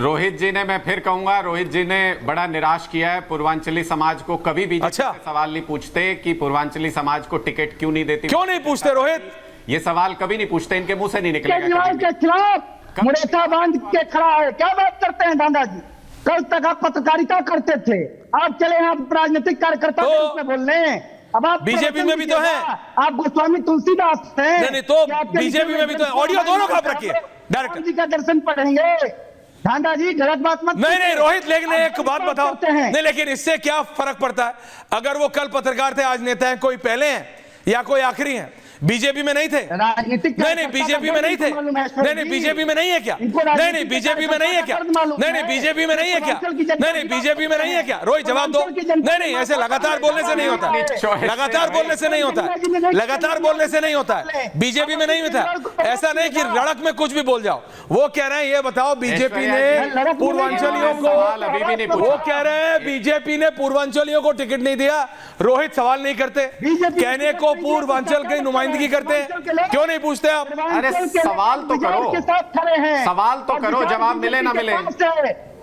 रोहित जी ने, मैं फिर कहूंगा, रोहित जी ने बड़ा निराश किया है पूर्वांचली समाज को। कभी बीजेपी से सवाल नहीं पूछते कि पूर्वांचली समाज को टिकट क्यों नहीं देती। क्यों नहीं पूछते रोहित? ये सवाल कभी नहीं पूछते, इनके मुंह से नहीं निकलेगा। केजरीवाल के खिलाफ मुरेठा बांध के खड़ा है, क्या बात करते हैं दादा जी? कल तक आप पत्रकारिता करते थे, आप चले आप राजनीतिक कार्यकर्ता के रूप में बोलने। अब आप बीजेपी में भी तो है, आप गोस्वामी तुलसीदास हैं। नहीं तो बीजेपी में भी तो है। ऑडियो दोनों का आप रखिए, डायरेक्टर जी का दर्शन पढ़ेंगे। ढांडा जी गलत बात मत। नहीं रोहित, लेकिन एक बात बताओ, नहीं लेकिन इससे क्या फर्क पड़ता है? अगर वो कल पत्रकार थे, आज नेता हैं, कोई पहले हैं या कोई आखिरी हैं? बीजेपी में नहीं थे, राजनीतिक नहीं बीजेपी में नहीं थे, नहीं बीजेपी में नहीं है क्या? नहीं बीजेपी में नहीं है क्या? नहीं बीजेपी में नहीं है क्या? नहीं बीजेपी में नहीं है क्या? रोहित जवाब दो। नहीं ऐसे लगातार बोलने से नहीं होता, लगातार बोलने से नहीं होता, लगातार बोलने से नहीं होता है। बीजेपी में नहीं होता, ऐसा नहीं कि रड़क में कुछ भी बोल जाओ। वो कह रहे हैं, ये बताओ, बीजेपी ने पूर्वांचलियों को, वो कह रहे हैं बीजेपी ने पूर्वांचलियों को टिकट नहीं दिया। रोहित सवाल नहीं करते, कहने को पूर्वांचल की नुमाइंदगी करते हैं, क्यों नहीं पूछते आप? अरे सवाल तो करो, के साथ खड़े हैं, सवाल तो करो, जवाब मिले ना मिले।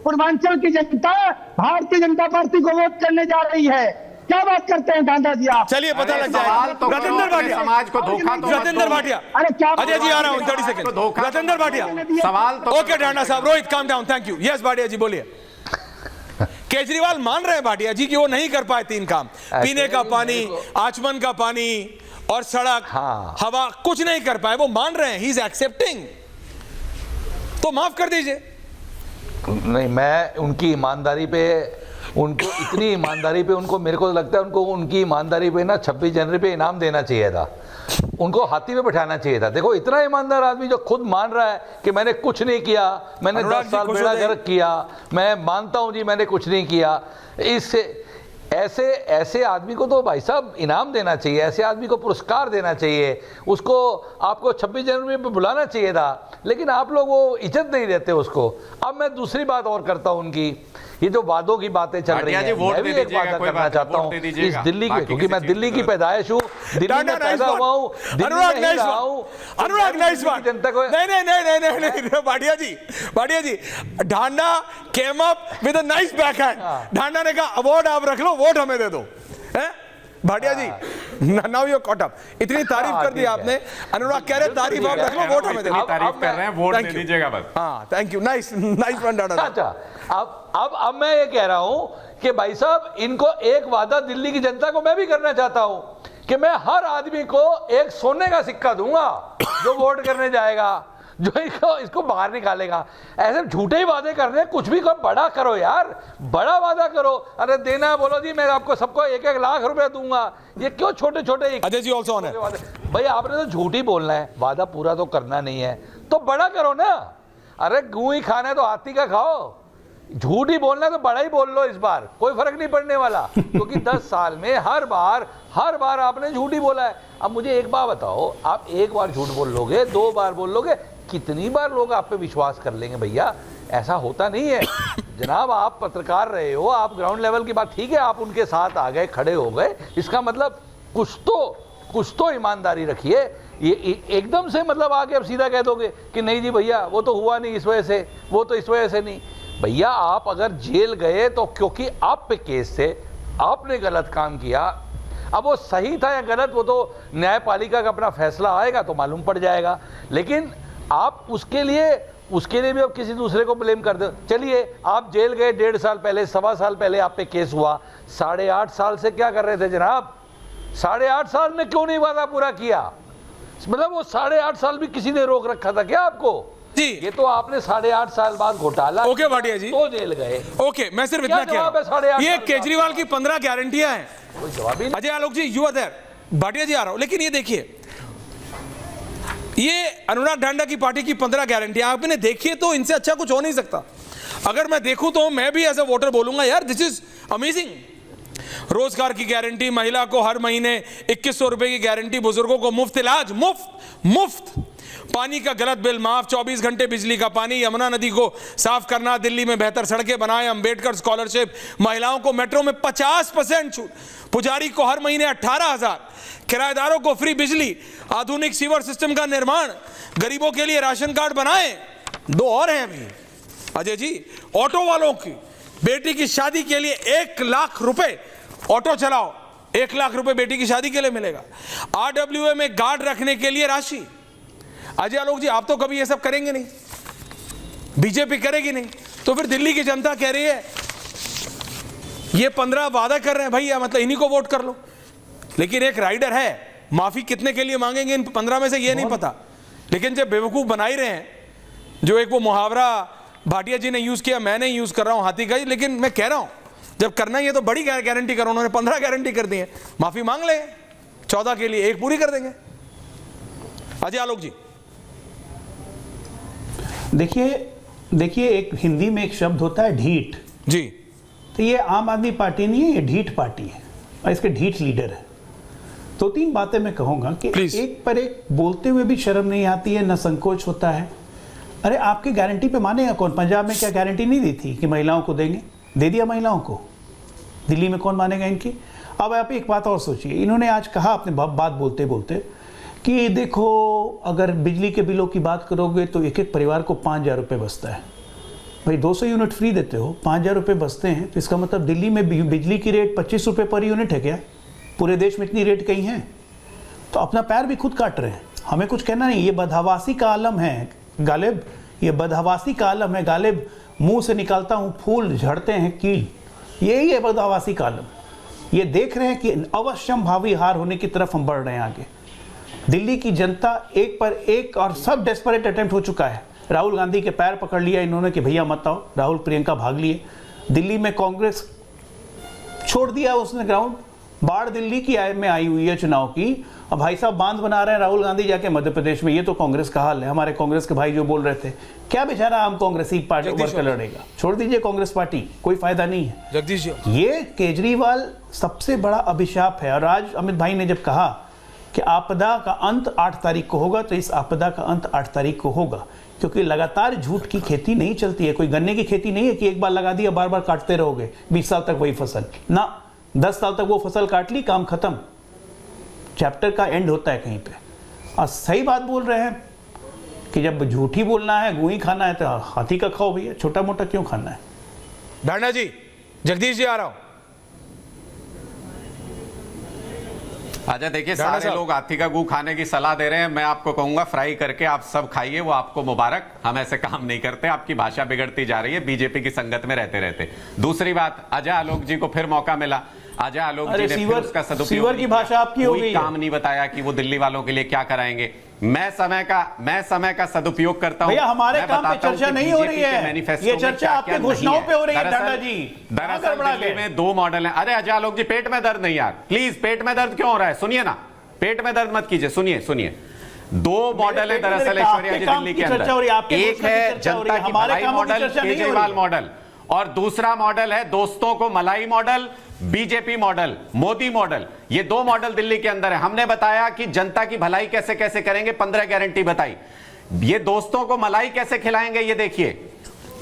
पूर्वांचल की जनता भारतीय जनता पार्टी को वोट करने जा रही है, क्या बात करते हैं दादा जी आप? चलिए पता लग जाएगा। रतेंद्र भाटिया, समाज को धोखा तो रतेंद्र भाटिया, अरे क्या अजय जी आ रहा हूं 30 सेकंड। रतेंद्र भाटिया, सवाल तो ओके ढांडा साहब, Rohit calm down, thank you. Yes Bhatia ji बोलिए। केजरीवाल मान रहे हैं भाटिया जी कि वो नहीं कर पाए 3 काम, पीने का पानी, आचमन का पानी और सड़क, हवा, कुछ नहीं कर पाए, वो मान रहे हैं, ही इज एक्सेप्टिंग। तो माफ कर दीजिए। नहीं, मैं उनकी ईमानदारी पे, उनको इतनी ईमानदारी पे, उनको, मेरे को लगता है उनको उनकी ईमानदारी पे ना 26 जनवरी पे इनाम देना चाहिए था, उनको हाथी पे बैठाना चाहिए था। देखो इतना ईमानदार आदमी जो खुद मान रहा है कि मैंने कुछ नहीं किया, मैंने 10 साल बेड़ा गर्क किया, मैं मानता हूं जी मैंने कुछ नहीं किया, इससे ऐसे आदमी को तो भाई साहब इनाम देना चाहिए, ऐसे आदमी को पुरस्कार देना चाहिए, उसको आपको 26 जनवरी पे बुलाना चाहिए था, लेकिन आप लोग वो इज्जत नहीं देते उसको। अब मैं दूसरी बात और करता हूं, उनकी ये जो वादों की बातें चल रही हैं, मैं भी एक बात करना चाहता हूं इस दिल्ली की, क्योंकि मैं दिल्ली की पैदाइश हूं, दिल्ली में पैदा हुआ हूं, अनुराग नाइस बात, जनता को नहीं Bhatia ji, Dhanda came up with a nice backhand. Dhanda ने कहा अवार्ड आप रख लो, वोट हमें दे दो। भाटिया जी, नाउ यू कॉट अप। इतनी तारीफ कर दी आपने, अनुराग कह रहे तारीफ आप रख लो, वोट हमें दे दो। तारीफ कर रहे हैं, वोट दे दीजिएगा बस। हाँ thank you, nice one Dhanda. अच्छा, अब मैं ये कह रहा हूं कि भाई साहब इनको एक वादा दिल्ली की जनता को मैं भी करना चाहता हूं कि मैं हर आदमी को एक सोने का सिक्का दूंगा जो वोट करने जाएगा, जो इसको बाहर निकालेगा। ऐसे झूठे ही वादे कर रहे हैं, कुछ भी करो, बड़ा करो यार, बड़ा वादा करो। अरे देना है बोलो जी, मैं आपको सबको 1-1 लाख रुपए दूंगा, ये क्यों छोटे छोटे? अजय जी ऑल्सो ऑन है। भाई आपने तो झूठ ही बोलना है, वादा पूरा तो करना नहीं है, तो बड़ा करो ना। अरे गू ही खाना है तो हाथी का खाओ, झूठ ही बोलना है तो बड़ा ही बोल लो, इस बार कोई फर्क नहीं पड़ने वाला, क्योंकि 10 साल में हर बार आपने झूठ ही बोला है। अब मुझे एक बात बताओ, आप एक बार झूठ बोल लोगे, 2 बार बोल लोगे, कितनी बार लोग आप पे विश्वास कर लेंगे? भैया ऐसा होता नहीं है। जनाब आप पत्रकार रहे हो, आप ग्राउंड लेवल की बात, ठीक है आप उनके साथ आ गए, खड़े हो गए, इसका मतलब कुछ तो ईमानदारी रखिए। ये एकदम से मतलब आके अब सीधा कह दोगे कि नहीं जी भैया वो तो हुआ नहीं इस वजह से, वो तो इस वजह से नहीं। भैया आप अगर जेल गए तो क्योंकि आप पे केस थे, आपने गलत काम किया, अब वो सही था या गलत वो तो न्यायपालिका का अपना फैसला आएगा तो मालूम पड़ जाएगा, लेकिन आप उसके लिए भी अब किसी दूसरे को ब्लेम कर दो। चलिए आप जेल गए 1.5 साल पहले, 1.25 साल पहले आप पे केस हुआ, 8.5 साल से क्या कर रहे थे जनाब? 8.5 साल में क्यों नहीं वादा पूरा किया? मतलब वो 8.5 साल भी किसी ने रोक रखा था क्या आपको? जी ये तो आपने 8.5 साल बाद घोटाला, ओके भाटिया जी, तो जेल गए। ओके मैं सिर्फ इतना कह रहा हूं, ये केजरीवाल की 15 गारंटियां हैं। कोई जवाब ही नहीं। अजय आलोक जी यू आर देयर, भाटिया जी आ रहा हूं, लेकिन ये देखिए, ये अनुराग ढांडा की पार्टी की 15 गारंटियां आपने देखिए, तो इनसे अच्छा कुछ हो नहीं सकता। अगर मैं देखूं तो मैं भी एज अ वोटर बोलूंगा यार दिस इज अमेजिंग। रोजगार की गारंटी, महिला को हर महीने 2100 रुपए की गारंटी, बुजुर्गों को मुफ्त इलाज, मुफ्त पानी का गलत बिल माफ, 24 घंटे बिजली का पानी, यमुना नदी को साफ करना, दिल्ली में बेहतर सड़कें बनाए, अंबेडकर स्कॉलरशिप, महिलाओं को मेट्रो में 50% छूट, पुजारी को हर महीने 18,000, किराएदारों को फ्री बिजली, आधुनिक सीवर सिस्टम का निर्माण, गरीबों के लिए राशन कार्ड बनाए। 2 और हैं अभी, अजय जी, ऑटो वालों की बेटी की शादी के लिए 1 लाख रुपए, ऑटो चलाओ 1 लाख रुपए बेटी की शादी के लिए मिलेगा। RWA में गार्ड रखने के लिए राशि। अजय आलोक जी, आप तो कभी ये सब करेंगे नहीं, बीजेपी करेगी नहीं, तो फिर दिल्ली की जनता कह रही है ये 15 वादा कर रहे हैं भैया, मतलब इन्हीं को वोट कर लो। लेकिन एक राइडर है, माफी कितने के लिए मांगेंगे इन 15 में से ये नहीं पता। लेकिन जब बेवकूफ बना ही रहे हैं, जो एक वो मुहावरा भाटिया जी ने यूज किया, मैं नहीं यूज कर रहा हूं हाथी का ही, लेकिन मैं कह रहा हूं जब करना ही है तो बड़ी गारंटी करो। उन्होंने 15 गारंटी कर दी है, माफी मांग ले 14 के लिए 1 पूरी कर देंगे। अजय आलोक जी, देखिए एक हिंदी में एक शब्द होता है ढीठ जी, तो ये आम आदमी पार्टी नहीं है, ये ढीठ पार्टी है और इसके ढीठ लीडर है। 2-3 बातें मैं कहूंगा कि Please. एक पर एक बोलते हुए भी शर्म नहीं आती है, न संकोच होता है। अरे आपकी गारंटी पे मानेगा कौन? पंजाब में क्या गारंटी नहीं दी थी कि महिलाओं को देंगे? दे दिया महिलाओं को। दिल्ली में कौन मानेगा इनकी? अब आप एक बात और सोचिए, इन्होंने आज कहा अपने बात बोलते बोलते कि देखो अगर बिजली के बिलों की बात करोगे तो एक एक परिवार को 5,000 रुपये बचता है। भाई 200 यूनिट फ्री देते हो, 5,000 रुपये बचते हैं, तो इसका मतलब दिल्ली में बिजली की रेट 25 रुपये पर यूनिट है क्या? पूरे देश में इतनी रेट कहीं है? तो अपना पैर भी खुद काट रहे हैं, हमें कुछ कहना नहीं। ये बदहवासी का आलम है गालिब, ये बदहवासी का आलम है गालिब। मुंह से निकालता हूँ फूल, झड़ते हैं कील, यही है बदहवासी का आलम। ये देख रहे हैं कि अवश्यम भावी हार होने की तरफ हम बढ़ रहे हैं आगे। दिल्ली की जनता एक पर एक और सब डेस्परेट अटेम्प्ट हो चुका है। राहुल गांधी के पैर पकड़ लिया इन्होंने कि भैया मत आओ, राहुल प्रियंका भाग लिए। दिल्ली में कांग्रेस छोड़ दिया उसने ग्राउंड, बाढ़ दिल्ली की में आई हुई है चुनाव की। अब भाई साहब बांध बना रहे हैं राहुल गांधी जाके मध्य प्रदेश में। ये तो कांग्रेस का हाल है। हमारे कांग्रेस के भाई जो बोल रहे थे, क्या बेचारा आम कांग्रेसी पार्टी वर्कर लड़ेगा? छोड़ दीजिए कांग्रेस पार्टी, कोई फायदा नहीं है। जगदीश जी, ये केजरीवाल सबसे बड़ा अभिशाप है। और आज अमित भाई ने जब कहा कि आपदा का अंत 8 तारीख को होगा, तो इस आपदा का अंत 8 तारीख को होगा, क्योंकि लगातार झूठ की खेती नहीं चलती है। कोई गन्ने की खेती नहीं है कि एक बार लगा दिया बार बार काटते रहोगे 20 साल तक वही फसल ना, 10 साल तक वो फसल काट ली, काम खत्म, चैप्टर का एंड होता है कहीं पे। और सही बात बोल रहे हैं कि जब झूठी बोलना है, गुई खाना है, तो हाथी का खाओ भैया, छोटा मोटा क्यों खाना है? डांडा जी, जगदीश जी आ रहा हूं। अजय देखिए, सारे लोग हाथी का गू खाने की सलाह दे रहे हैं। मैं आपको कहूंगा फ्राई करके आप सब खाइए, वो आपको मुबारक। हम ऐसे काम नहीं करते। आपकी भाषा बिगड़ती जा रही है बीजेपी की संगत में रहते रहते। दूसरी बात, अजय आलोक जी को फिर मौका मिला। अजय आलोक जी ने फिर उसका सदुपयोग की भाषा आपकी हो गई है। काम नहीं बताया कि वो दिल्ली वालों के लिए क्या कराएंगे। मैं समय का सदुपयोग करता हूं। भैया हमारे काम पे चर्चा नहीं हो रही है, ये चर्चा आपके घोषणाओं पे हो रही है डांडा जी। दरअसल दिल्ली में 2 मॉडल हैं। अरे अजय आलोक जी, पेट में दर्द नहीं यार, प्लीज, पेट में दर्द क्यों हो रहा है? सुनिए ना, पेट में दर्द मत कीजिए, सुनिए। 2 मॉडल है दरअसल ऐश्वर्या जी दिल्ली के अंदर। एक है जनता की भलाई मॉडल, केजरीवाल मॉडल, और दूसरा मॉडल है दोस्तों को मलाई model, BJP model, Modi model. ये 2 मॉडल दिल्ली के अंदर है। हमने बताया कि जनता की भलाई कैसे कैसे करेंगे, 15 गारंटी बताई। ये दोस्तों को मलाई कैसे खिलाएंगे, ये देखिए।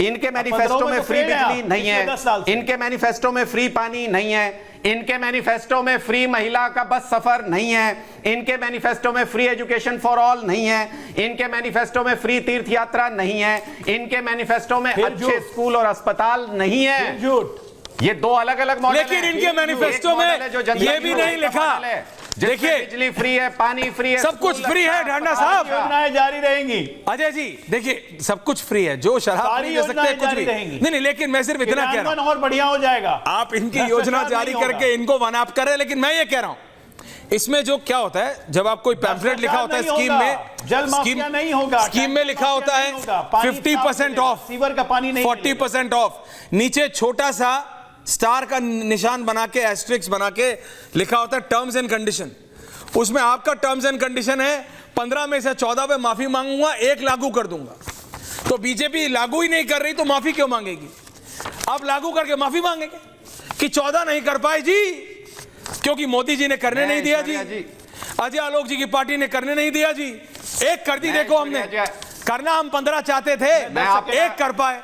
इनके मैनिफेस्टो में फ्री बिजली नहीं है, इनके मैनिफेस्टो में फ्री पानी नहीं है, इनके मैनिफेस्टो में फ्री महिला का बस सफर नहीं है, इनके मैनिफेस्टो में फ्री एजुकेशन फॉर ऑल नहीं है, इनके मैनिफेस्टो में फ्री तीर्थ यात्रा नहीं है, इनके मैनिफेस्टो में अच्छे स्कूल और अस्पताल नहीं है। ये 2 अलग-अलग मॉडल हैं। लेकिन इनके मैनिफेस्टो में ये भी नहीं लिखा, देखिए बिजली फ्री है, पानी फ्री है, सब कुछ फ्री है। डांडा साहब, योजनाएं जारी रहेंगी। अजय जी देखिए, सब कुछ फ्री है, जो शराब नहीं दे सकते कुछ भी नहीं, लेकिन मैं सिर्फ इतना कह रहा हूं, और बढ़िया हो जाएगा। आप इनकी योजना जारी करके इनको वन अप कर रहे हैं, लेकिन मैं ये कह रहा हूं, इसमें जो क्या होता है, जब आप कोई पैम्फलेट लिखा होता है स्कीम में, जल माफिया नहीं होगा, स्कीम में लिखा होता है 50% ऑफ, सीवर का पानी नहीं, 40% ऑफ, नीचे छोटा सा स्टार का निशान बना के, एस्ट्रिक्स बना के लिखा होता है टर्म्स एंड कंडीशन। उसमें आपका टर्म्स एंड कंडीशन है 15 में से 14 पे माफी मांगूंगा, 1 लागू कर दूंगा। तो बीजेपी लागू ही नहीं कर रही तो माफी क्यों मांगेगी? आप लागू करके माफी मांगेंगे कि 14 नहीं कर पाए जी, क्योंकि मोदी जी ने करने नहीं दिया जी, अजय आलोक जी की पार्टी ने करने नहीं दिया जी। 1 कर दी, देखो हमने करना, हम 15 चाहते थे, 1 कर पाए।